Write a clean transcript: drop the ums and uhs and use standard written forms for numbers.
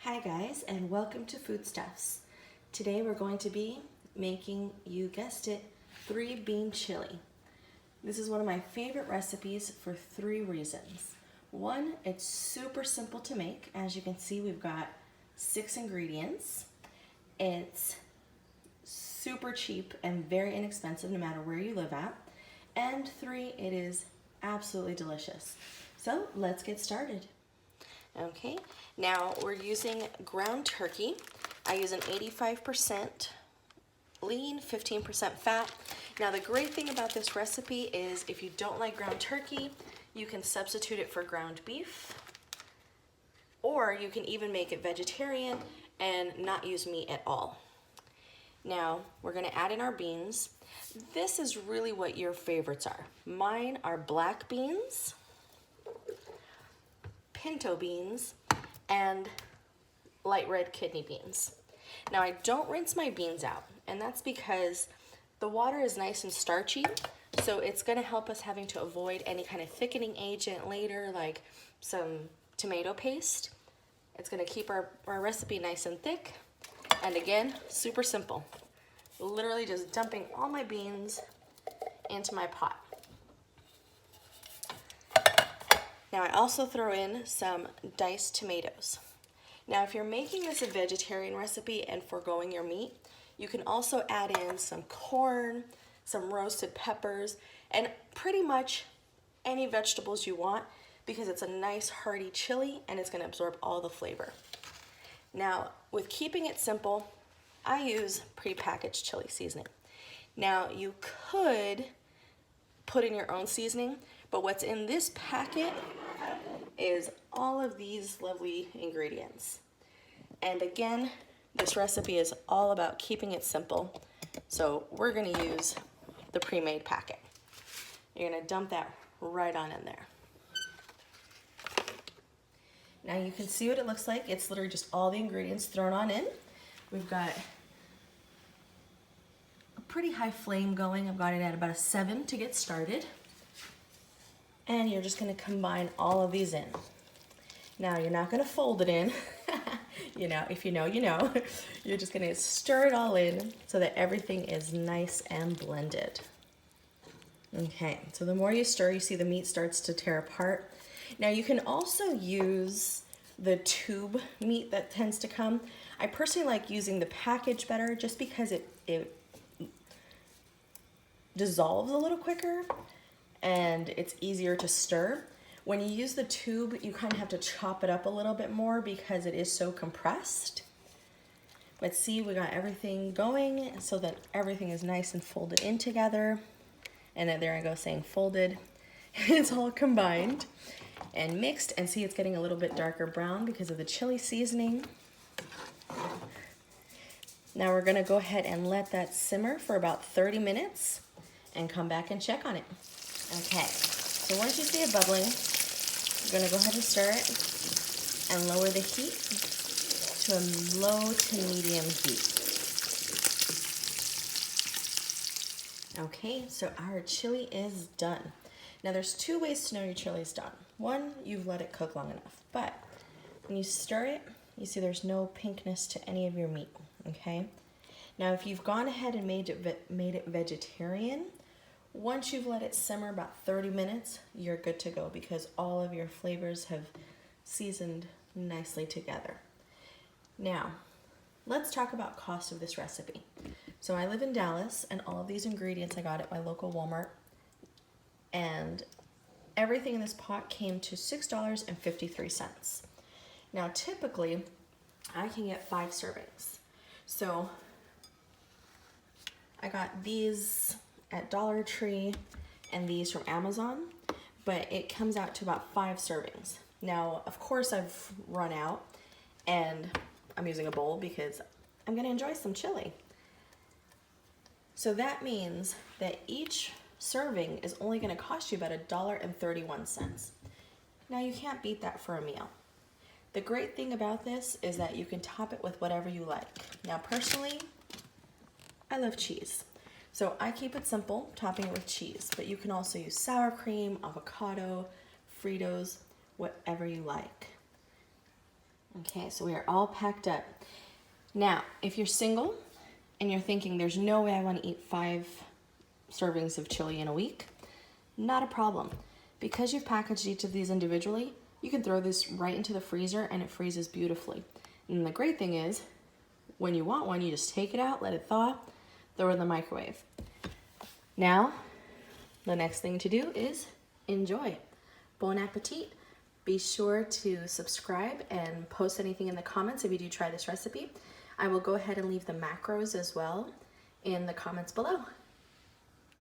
Hi guys, and welcome to Foodstuffs. Today we're going to be making, you guessed it, 3-bean chili. This is one of my favorite recipes for 3 reasons. One, it's super simple to make. As you can see, we've got 6 ingredients. It's super cheap and very inexpensive no matter where you live at. And 3, it is absolutely delicious. So let's get started. Okay, now we're using ground turkey. I use an 85% lean, 15% fat. Now the great thing about this recipe is if you don't like ground turkey, you can substitute it for ground beef, or you can even make it vegetarian and not use meat at all. Now we're gonna add in our beans. This is really what your favorites are. Mine are black beans, pinto beans, and light red kidney beans. Now I don't rinse my beans out, and that's because the water is nice and starchy, so it's gonna help us having to avoid any kind of thickening agent later, like some tomato paste. It's gonna keep our recipe nice and thick, and again, super simple. Literally just dumping all my beans into my pot. Now I also throw in some diced tomatoes. Now if you're making this a vegetarian recipe and foregoing your meat, you can also add in some corn, some roasted peppers, and pretty much any vegetables you want because it's a nice hearty chili and it's gonna absorb all the flavor. Now with keeping it simple, I use prepackaged chili seasoning. Now you could put in your own seasoning, but what's in this packet is all of these lovely ingredients. And again, this recipe is all about keeping it simple. So we're gonna use the pre-made packet. You're gonna dump that right on in there. Now you can see what it looks like. It's literally just all the ingredients thrown on in. We've got a pretty high flame going. I've got it at about a 7 to get started. And you're just gonna combine all of these in. Now you're not gonna fold it in. You know, if you know, you know. You're just gonna stir it all in so that everything is nice and blended. Okay, so the more you stir, you see the meat starts to tear apart. Now you can also use the tube meat that tends to come. I personally like using the package better just because it dissolves a little quicker and it's easier to stir. When you use the tube, you kind of have to chop it up a little bit more because it is so compressed. But see, we got everything going so that everything is nice and folded in together. And then there I go saying folded. It's all combined and mixed, and see it's getting a little bit darker brown because of the chili seasoning. Now we're gonna go ahead and let that simmer for about 30 minutes and come back and check on it. Okay, so once you see it bubbling, you're gonna go ahead and stir it and lower the heat to a low to medium heat. Okay, so our chili is done. Now there's 2 ways to know your chili is done. One, you've let it cook long enough, but when you stir it, you see there's no pinkness to any of your meat, okay? Now if you've gone ahead and made it vegetarian, once you've let it simmer about 30 minutes, you're good to go because all of your flavors have seasoned nicely together. Now, let's talk about cost of this recipe. So I live in Dallas, and all of these ingredients I got at my local Walmart, and everything in this pot came to $6.53. Now typically, I can get 5 servings. So I got these at Dollar Tree and these from Amazon, but it comes out to about 5 servings. Now, of course I've run out and I'm using a bowl because I'm gonna enjoy some chili. So that means that each serving is only gonna cost you about $1.31. Now you can't beat that for a meal. The great thing about this is that you can top it with whatever you like. Now personally, I love cheese. So I keep it simple, topping it with cheese, but you can also use sour cream, avocado, Fritos, whatever you like. Okay, so we are all packed up. Now, if you're single and you're thinking there's no way I want to eat 5 servings of chili in a week, not a problem. Because you've packaged each of these individually, you can throw this right into the freezer and it freezes beautifully. And the great thing is, when you want one, you just take it out, let it thaw, throw it in the microwave. Now, the next thing to do is enjoy. Bon appetit. Be sure to subscribe and post anything in the comments if you do try this recipe. I will go ahead and leave the macros as well in the comments below.